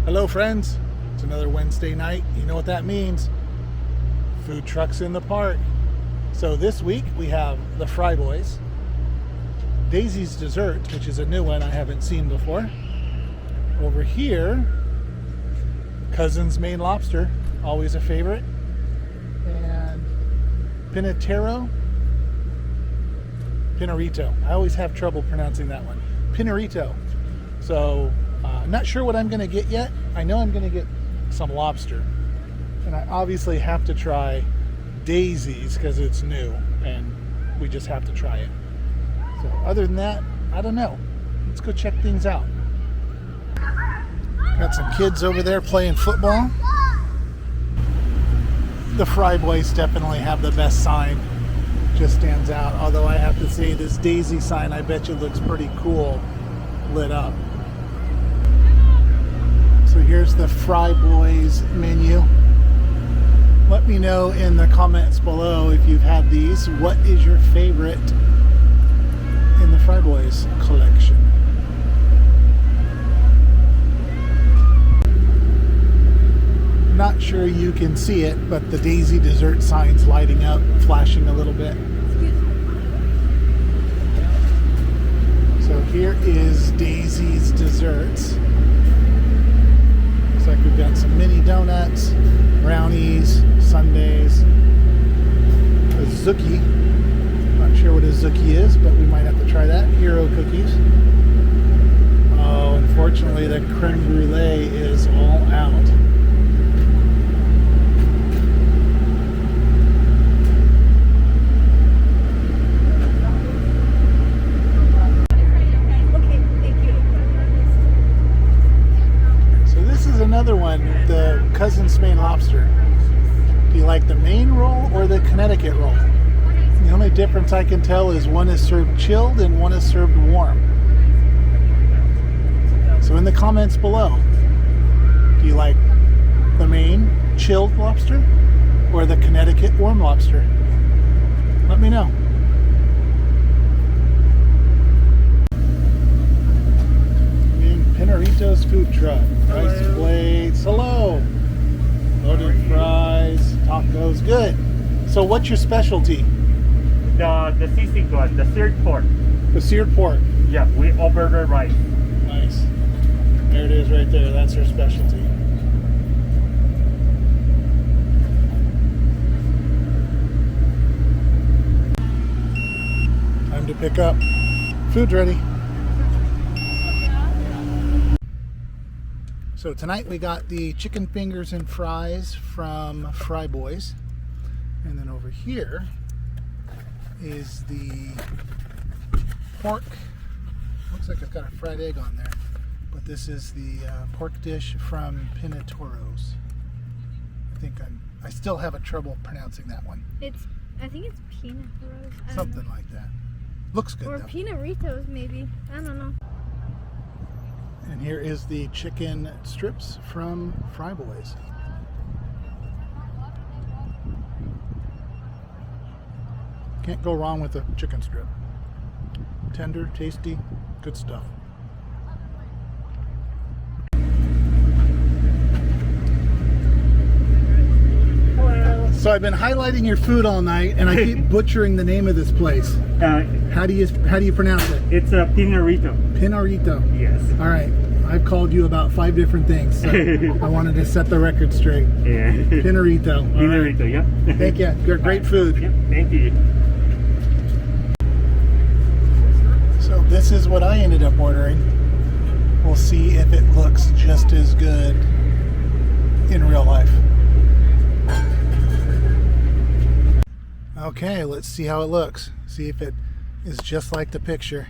Hello friends, it's another Wednesday night. You know what that means. Food trucks in the park. So this week we have the Fryboys, Daisy's Dessert, which is a new one I haven't seen before. Over here, Cousin's Maine Lobster, always a favorite. And Pinarito. I always have trouble pronouncing that one. Pinarito. So I'm not sure what I'm going to get yet. I know I'm going to get some lobster. And I obviously have to try Daisy's because it's new and we just have to try it. So other than that, I don't know. Let's go check things out. Got some kids over there playing football. The Fryboys definitely have the best sign. Just stands out. Although I have to say this Daisy sign I bet you looks pretty cool lit up. So here's the Fryboys menu. Let me know in the comments below if you've had these. What is your favorite in the Fryboys collection? Not sure you can see it, but the Daisy dessert sign's lighting up, flashing a little bit. So here is Daisy's Desserts. Looks like we've got some mini donuts, brownies, sundaes, a Zookie. Not sure what a Zookie is, but we might have to try that. Hero cookies. Oh, unfortunately the creme brulee is all out. Another one, the Cousin's Maine Lobster. Do you like the Maine Roll or the Connecticut Roll? The only difference I can tell is one is served chilled and one is served warm. So in the comments below, do you like the Maine chilled lobster or the Connecticut warm lobster? Let me know. Pinarito's food truck. Rice plates. Hello. Loaded fries. Tacos. Good. So what's your specialty? The seasoning one, the seared pork. The seared pork. Yeah, with over the rice. Nice. There it is right there. That's her specialty. Time to pick up. Food's ready. So tonight we got the chicken fingers and fries from Fryboys. And then over here is the pork. Looks like it's got a fried egg on there. But this is the pork dish from Pinitoros. I still have a trouble pronouncing that one. I think it's Pinarito. Something like that. Looks good or though. Pinarritos maybe. I don't know. And here is the chicken strips from Fryboys. Can't go wrong with a chicken strip. Tender, tasty, good stuff. So I've been highlighting your food all night, and I keep butchering the name of this place. How do you pronounce it? It's a Pinarito. Pinarito. Yes. All right. I've called you about 5 different things, so I wanted to set the record straight. Yeah. Pinarito. Pinarito. Right. Yep. Thank you. You're great food. Yep. Thank you. So this is what I ended up ordering. We'll see if it looks just as good in real life. Okay, let's see how it looks. See if it is just like the picture.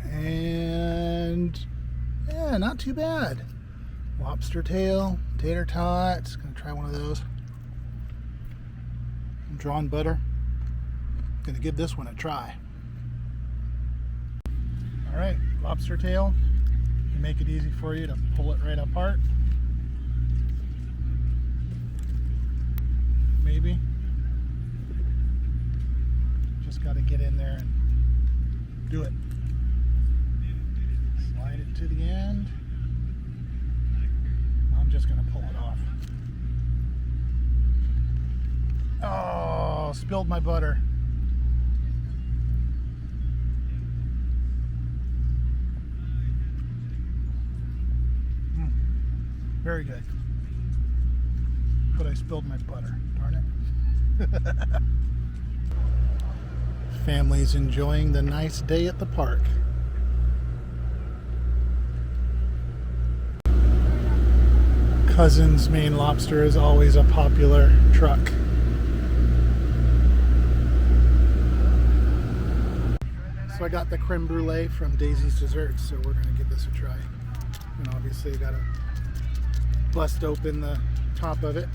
And yeah, not too bad. Lobster tail, tater tots. Gonna try one of those. Drawn butter. Gonna give this one a try. All right, lobster tail. We make it easy for you to pull it right apart. Maybe. Just got to get in there and do it. Slide it to the end. just gonna pull it off. Oh, spilled my butter. Very good. But I spilled my butter. Darn it. Family's enjoying the nice day at the park. Cousin's Maine Lobster is always a popular truck. So I got the creme brulee from Daisy's Desserts, so we're gonna give this a try. And obviously I gotta bust open the top of it.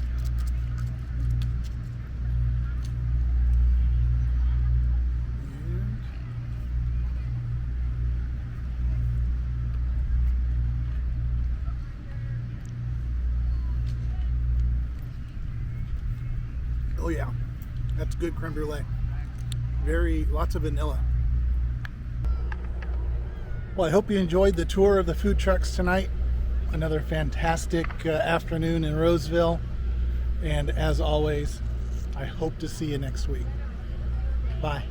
Oh yeah, that's good creme brulee. Lots of vanilla. Well, I hope you enjoyed the tour of the food trucks tonight. Another fantastic afternoon in Roseville. And as always, I hope to see you next week. Bye.